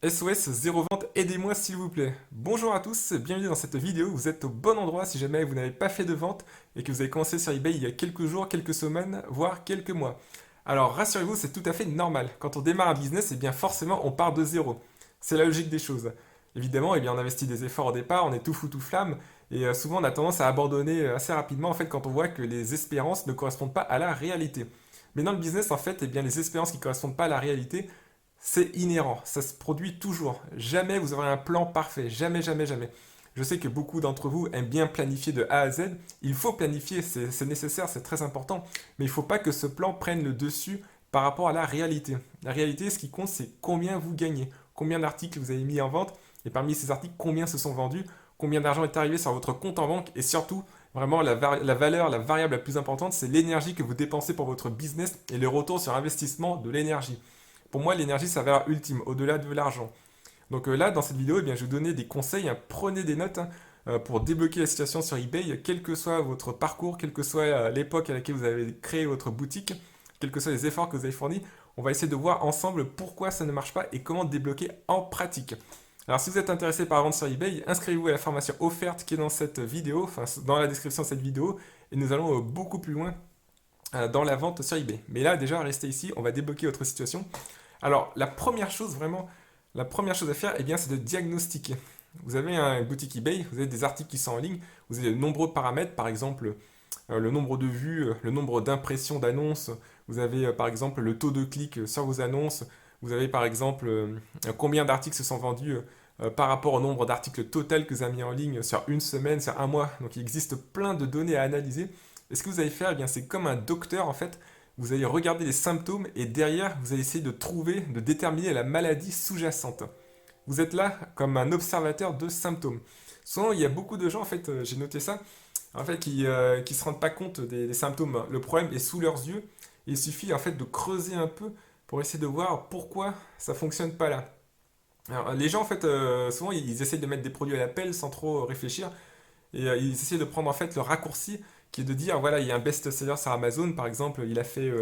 SOS zéro vente, aidez-moi s'il vous plaît. Bonjour à tous, bienvenue dans cette vidéo. Vous êtes au bon endroit si jamais vous n'avez pas fait de vente et que vous avez commencé sur eBay il y a quelques jours, quelques semaines, voire quelques mois. Alors rassurez-vous, c'est tout à fait normal. Quand on démarre un business, eh bien forcément on part de zéro. C'est la logique des choses. Évidemment, eh bien, on investit des efforts au départ, on est tout fou tout flamme et souvent on a tendance à abandonner assez rapidement en fait quand on voit que les espérances ne correspondent pas à la réalité. Mais dans le business en fait, eh bien, les espérances qui ne correspondent pas à la réalité, c'est inhérent, ça se produit toujours. Jamais vous aurez un plan parfait, jamais, jamais, jamais. Je sais que beaucoup d'entre vous aiment bien planifier de A à Z. Il faut planifier, c'est nécessaire, c'est très important. Mais il ne faut pas que ce plan prenne le dessus par rapport à la réalité. La réalité, ce qui compte, c'est combien vous gagnez, combien d'articles vous avez mis en vente, et parmi ces articles, combien se sont vendus, combien d'argent est arrivé sur votre compte en banque, et surtout, vraiment, la valeur, la variable la plus importante, c'est l'énergie que vous dépensez pour votre business et le retour sur investissement de l'énergie. Pour moi, l'énergie, c'est la valeur ultime, au-delà de l'argent. Donc là, dans cette vidéo, eh bien, je vais vous donner des conseils, hein. Prenez des notes hein, pour débloquer la situation sur eBay, quel que soit votre parcours, quelle que soit l'époque à laquelle vous avez créé votre boutique, quels que soient les efforts que vous avez fournis. On va essayer de voir ensemble pourquoi ça ne marche pas et comment débloquer en pratique. Alors si vous êtes intéressé par la vente sur eBay, inscrivez-vous à la formation offerte qui est dans cette vidéo, enfin dans la description de cette vidéo, et nous allons beaucoup plus loin dans la vente sur eBay. Mais là, déjà, restez ici, on va débloquer votre situation. Alors, la première chose, vraiment, la première chose à faire, eh bien, c'est de diagnostiquer. Vous avez une boutique eBay, vous avez des articles qui sont en ligne, vous avez de nombreux paramètres, par exemple le nombre de vues, le nombre d'impressions d'annonces, vous avez par exemple le taux de clic sur vos annonces, vous avez par exemple combien d'articles se sont vendus par rapport au nombre d'articles total que vous avez mis en ligne sur une semaine, sur un mois. Donc il existe plein de données à analyser. Et ce que vous allez faire, eh bien, c'est comme un docteur en fait, vous allez regarder les symptômes et derrière, vous allez essayer de trouver, de déterminer la maladie sous-jacente. Vous êtes là comme un observateur de symptômes. Souvent, il y a beaucoup de gens, en fait, j'ai noté ça, en fait, qui se rendent pas compte des symptômes. Le problème est sous leurs yeux. Il suffit, en fait, de creuser un peu pour essayer de voir pourquoi ça fonctionne pas là. Alors, les gens, en fait, souvent, ils essayent de mettre des produits à la pelle sans trop réfléchir. Et ils essaient de prendre en fait le raccourci qui est de dire voilà, il y a un best-seller sur Amazon, par exemple, il a fait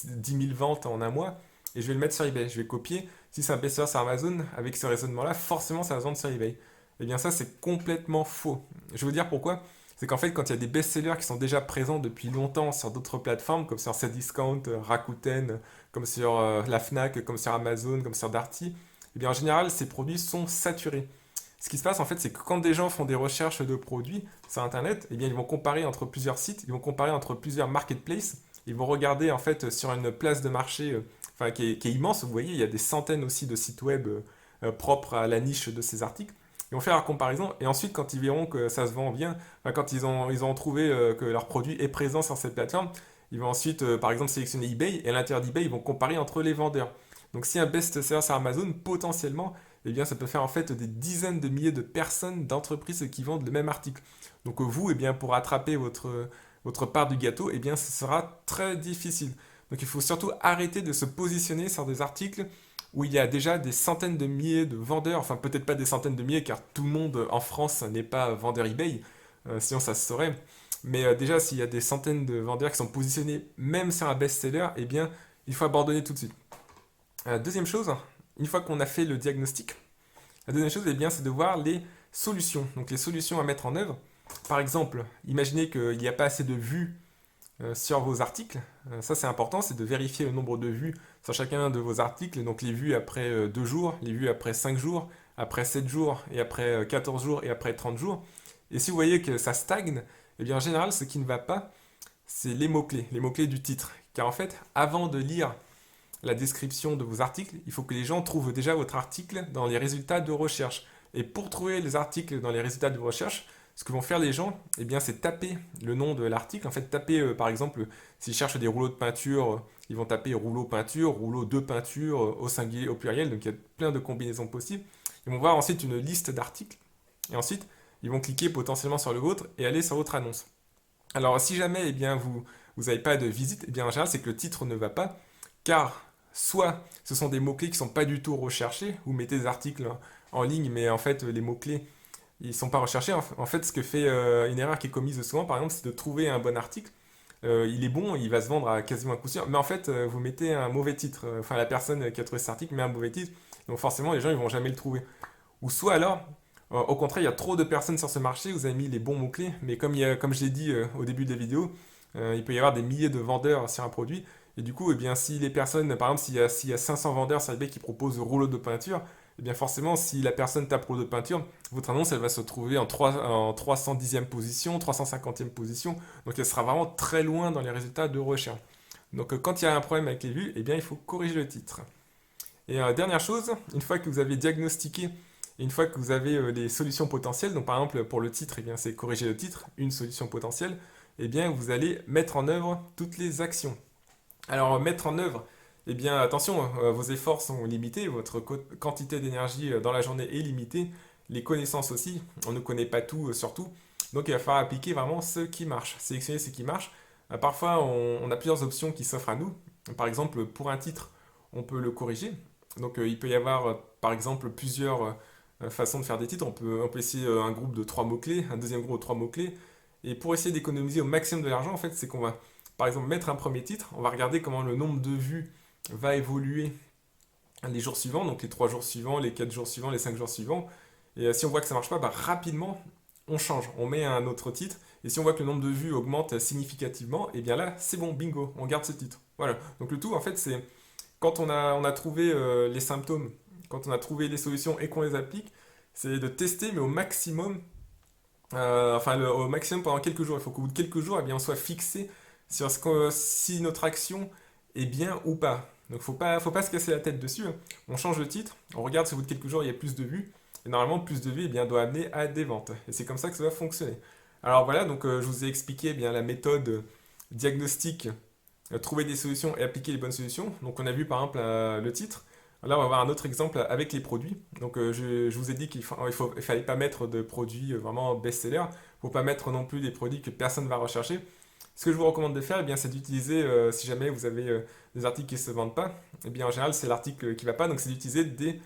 10 000 ventes en un mois, et je vais le mettre sur eBay. Je vais copier. Si c'est un best-seller sur Amazon, avec ce raisonnement-là, forcément ça va se vendre sur eBay. Eh bien, ça, c'est complètement faux. Je vais vous dire pourquoi. C'est qu'en fait, quand il y a des best-sellers qui sont déjà présents depuis longtemps sur d'autres plateformes, comme sur Cdiscount, Rakuten, comme sur la Fnac, comme sur Amazon, comme sur Darty, eh bien, en général, ces produits sont saturés. Ce qui se passe en fait, c'est que quand des gens font des recherches de produits sur Internet, eh bien, ils vont comparer entre plusieurs sites, ils vont comparer entre plusieurs marketplaces, ils vont regarder en fait sur une place de marché enfin, qui est immense, vous voyez, il y a des centaines aussi de sites web propres à la niche de ces articles. Ils vont faire la comparaison et ensuite quand ils verront que ça se vend bien, enfin, quand ils ont trouvé que leur produit est présent sur cette plateforme, ils vont ensuite par exemple sélectionner eBay et à l'intérieur d'eBay ils vont comparer entre les vendeurs. Donc si un best-seller sur Amazon, potentiellement, eh bien, ça peut faire en fait des dizaines de milliers de personnes, d'entreprises qui vendent le même article. Donc vous, eh bien, pour attraper votre part du gâteau, eh bien, ce sera très difficile. Donc il faut surtout arrêter de se positionner sur des articles où il y a déjà des centaines de milliers de vendeurs, enfin peut-être pas des centaines de milliers, car tout le monde en France n'est pas vendeur eBay, sinon ça se saurait. Mais déjà, s'il y a des centaines de vendeurs qui sont positionnés même sur un best-seller, eh bien, il faut abandonner tout de suite. Deuxième chose, une fois qu'on a fait le diagnostic, la deuxième chose, eh bien, c'est de voir les solutions. Donc les solutions à mettre en œuvre. Par exemple, imaginez qu'il n'y a pas assez de vues sur vos articles. Ça, c'est important, c'est de vérifier le nombre de vues sur chacun de vos articles. Donc les vues après 2 jours, les vues après 5 jours, après 7 jours, et après 14 jours, et après 30 jours. Et si vous voyez que ça stagne, eh bien, en général, ce qui ne va pas, c'est les mots-clés du titre. Car en fait, avant de lire la description de vos articles, il faut que les gens trouvent déjà votre article dans les résultats de recherche. Et pour trouver les articles dans les résultats de recherche, ce que vont faire les gens, eh bien, c'est taper le nom de l'article. En fait, taper, par exemple, s'ils cherchent des rouleaux de peinture, ils vont taper rouleau peinture, rouleau de peinture, au singulier, au pluriel. Donc, il y a plein de combinaisons possibles. Ils vont voir ensuite une liste d'articles. Et ensuite, ils vont cliquer potentiellement sur le vôtre et aller sur votre annonce. Alors, si jamais eh bien, vous n'avez pas de visite, eh bien, en général, c'est que le titre ne va pas, car soit ce sont des mots-clés qui ne sont pas du tout recherchés, vous mettez des articles en ligne, mais en fait, les mots-clés, ils ne sont pas recherchés. En fait, ce que fait une erreur qui est commise souvent, par exemple, c'est de trouver un bon article il est bon, il va se vendre à quasiment un coup sûr, mais en fait, vous mettez un mauvais titre. Enfin, la personne qui a trouvé cet article met un mauvais titre, donc forcément, les gens, ils vont jamais le trouver. Ou soit alors, au contraire, il y a trop de personnes sur ce marché, vous avez mis les bons mots-clés, mais comme je l'ai dit au début de la vidéo, il peut y avoir des milliers de vendeurs sur un produit, et du coup, eh bien, si les personnes, par exemple, s'il y a 500 vendeurs sur eBay qui proposent rouleau de peinture, eh bien forcément, si la personne tape rouleau de peinture, votre annonce, elle va se trouver en 310e position, 350e position, donc elle sera vraiment très loin dans les résultats de recherche. Donc quand il y a un problème avec les vues, eh bien, il faut corriger le titre. Et dernière chose, une fois que vous avez diagnostiqué et une fois que vous avez les solutions potentielles, donc par exemple pour le titre, eh bien c'est corriger le titre, une solution potentielle, eh bien vous allez mettre en œuvre toutes les actions. Alors mettre en œuvre, eh bien attention, vos efforts sont limités, votre quantité d'énergie dans la journée est limitée, les connaissances aussi, on ne connaît pas tout surtout, donc il va falloir appliquer vraiment ce qui marche, sélectionner ce qui marche. Parfois on a plusieurs options qui s'offrent à nous, par exemple pour un titre, on peut le corriger, donc il peut y avoir par exemple plusieurs façons de faire des titres. On peut essayer un groupe de trois mots-clés, un deuxième groupe de trois mots-clés. Et pour essayer d'économiser au maximum de l'argent, en fait, c'est qu'on va par exemple mettre un premier titre, on va regarder comment le nombre de vues va évoluer les jours suivants, donc les 3 jours suivants, les 4 jours suivants, les 5 jours suivants. Et si on voit que ça marche pas, bah, rapidement, on change, on met un autre titre. Et si on voit que le nombre de vues augmente significativement, et bien là, c'est bon, bingo, on garde ce titre. Voilà. Donc le tout, en fait, c'est quand on a trouvé les symptômes, quand on a trouvé les solutions et qu'on les applique, c'est de tester, mais au maximum, enfin au maximum pendant quelques jours. Il faut qu'au bout de quelques jours, eh bien, on soit fixé sur si notre action est bien ou pas. Donc faut pas se casser la tête dessus, hein. On change le titre, on regarde si au bout de quelques jours il y a plus de vues. Et normalement, plus de vues eh bien, doit amener à des ventes. Et c'est comme ça que ça va fonctionner. Alors voilà, donc je vous ai expliqué eh bien, la méthode diagnostic, trouver des solutions et appliquer les bonnes solutions. Donc on a vu par exemple le titre. Là, on va voir un autre exemple avec les produits. Donc je vous ai dit qu'il fallait pas mettre de produits vraiment best-seller. Il ne faut pas mettre non plus des produits que personne ne va rechercher. Ce que je vous recommande de faire, eh bien, c'est d'utiliser, si jamais vous avez des articles qui ne se vendent pas, eh bien, en général, c'est l'article qui ne va pas, donc c'est d'utiliser des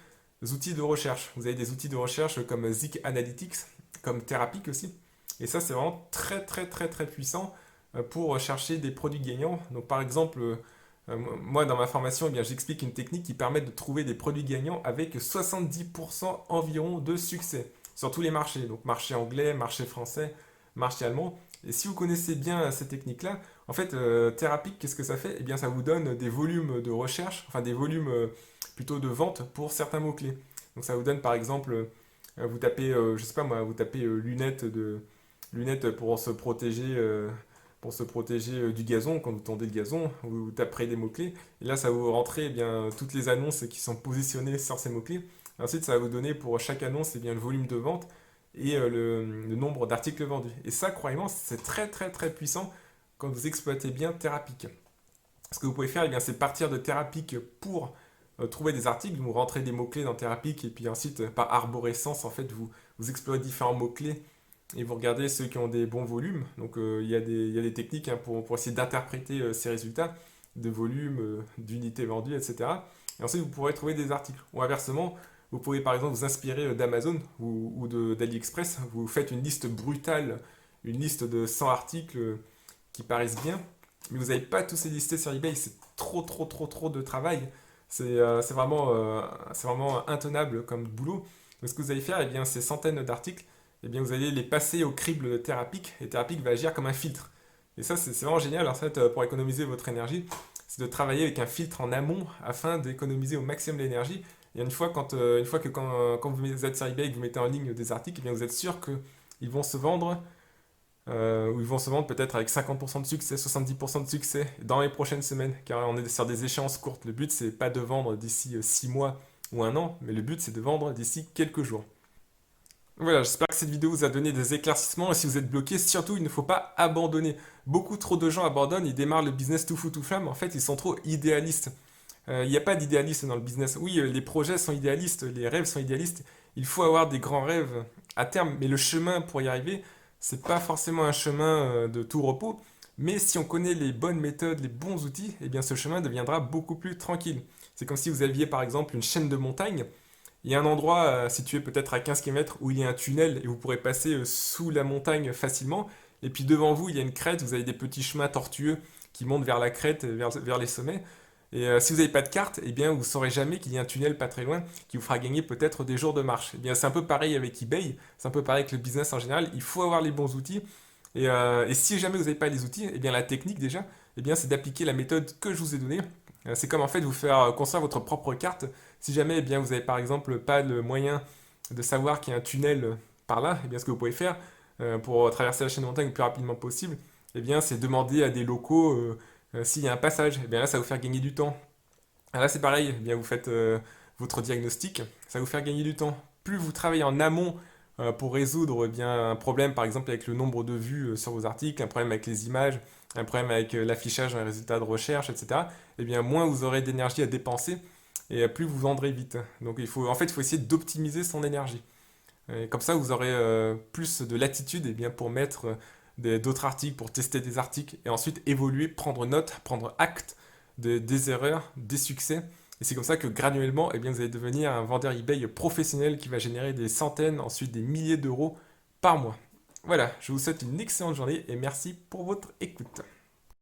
outils de recherche. Vous avez des outils de recherche comme Zik Analytics, comme Therapik aussi. Et ça, c'est vraiment très, très, très, très puissant pour chercher des produits gagnants. Donc, par exemple, moi, dans ma formation, eh bien, j'explique une technique qui permet de trouver des produits gagnants avec 70% environ de succès sur tous les marchés. Donc, marché anglais, marché français, marché allemand. Et si vous connaissez bien cette technique-là, en fait, Therapik, qu'est-ce que ça fait? Eh bien, ça vous donne des volumes de recherche, enfin des volumes plutôt de vente pour certains mots-clés. Donc, ça vous donne par exemple, vous tapez, je sais pas moi, vous tapez lunettes pour se protéger du gazon quand vous tendez le gazon, vous taperez des mots-clés, et là ça va vous rentrer eh bien, toutes les annonces qui sont positionnées sur ces mots-clés. Ensuite, ça va vous donner pour chaque annonce eh bien, le volume de vente et le nombre d'articles vendus. Et ça, croyez-moi, c'est très très très puissant quand vous exploitez bien Therapik. Ce que vous pouvez faire, eh bien, c'est partir de Therapik pour trouver des articles, vous rentrez des mots-clés dans Therapik et puis ensuite, par arborescence, en fait, vous explorez différents mots-clés et vous regardez ceux qui ont des bons volumes. Donc il y a des techniques hein, pour essayer d'interpréter ces résultats de volume, d'unités vendues, etc. Et ensuite, vous pourrez trouver des articles. Ou inversement, vous pourrez par exemple vous inspirer d'Amazon ou d'AliExpress. Vous faites une liste brutale, une liste de 100 articles qui paraissent bien, mais vous n'avez pas tous les listés sur eBay. C'est trop, trop, trop, trop de travail. C'est vraiment intenable comme boulot. Donc ce que vous allez faire, eh bien, ces centaines d'articles, eh bien, vous allez les passer au crible Therapik et Therapik va agir comme un filtre. Et ça, c'est vraiment génial en fait, pour économiser votre énergie, c'est de travailler avec un filtre en amont afin d'économiser au maximum l'énergie. Et une fois que quand vous êtes sur eBay et que vous mettez en ligne des articles, eh bien, vous êtes sûr qu'ils vont se vendre, ou ils vont se vendre peut-être avec 50% de succès, 70% de succès dans les prochaines semaines, car on est sur des échéances courtes. Le but, c'est pas de vendre d'ici 6 mois ou un an, mais le but, c'est de vendre d'ici quelques jours. Voilà, j'espère que cette vidéo vous a donné des éclaircissements et si vous êtes bloqué, surtout il ne faut pas abandonner. Beaucoup trop de gens abandonnent, ils démarrent le business tout fou tout flamme, en fait ils sont trop idéalistes. Il n'y a pas d'idéaliste dans le business. Oui, les projets sont idéalistes, les rêves sont idéalistes, il faut avoir des grands rêves à terme, mais le chemin pour y arriver, c'est pas forcément un chemin de tout repos, mais si on connaît les bonnes méthodes, les bons outils, eh bien ce chemin deviendra beaucoup plus tranquille. C'est comme si vous aviez par exemple une chaîne de montagnes. Il y a un endroit situé peut-être à 15 km où il y a un tunnel et vous pourrez passer sous la montagne facilement. et puis devant vous, il y a une crête, vous avez des petits chemins tortueux qui montent vers la crête, vers les sommets. Et si vous n'avez pas de carte, eh bien, vous ne saurez jamais qu'il y a un tunnel pas très loin qui vous fera gagner peut-être des jours de marche. Eh bien, c'est un peu pareil avec eBay, c'est un peu pareil avec le business en général. Il faut avoir les bons outils. Et si jamais vous n'avez pas les outils, eh bien, la technique déjà, eh bien, c'est d'appliquer la méthode que je vous ai donnée. C'est comme en fait vous faire construire votre propre carte. Si jamais eh bien, vous n'avez par exemple pas le moyen de savoir qu'il y a un tunnel par là, eh bien, ce que vous pouvez faire pour traverser la chaîne de montagne le plus rapidement possible, eh bien, c'est demander à des locaux s'il y a un passage. Eh bien là, ça va vous faire gagner du temps. Ah, là, c'est pareil, eh bien, vous faites votre diagnostic, ça va vous faire gagner du temps. Plus vous travaillez en amont pour résoudre eh bien, un problème, par exemple avec le nombre de vues sur vos articles, un problème avec les images, un problème avec l'affichage dans les résultats de recherche, etc., eh bien, moins vous aurez d'énergie à dépenser et plus vous vendrez vite. Donc, en fait, il faut essayer d'optimiser son énergie. Et comme ça, vous aurez plus de latitude eh bien, pour mettre d'autres articles, pour tester des articles et ensuite évoluer, prendre note, prendre acte des erreurs, des succès. Et c'est comme ça que graduellement, eh bien, vous allez devenir un vendeur eBay professionnel qui va générer des centaines, ensuite des milliers d'euros par mois. Voilà, je vous souhaite une excellente journée et merci pour votre écoute.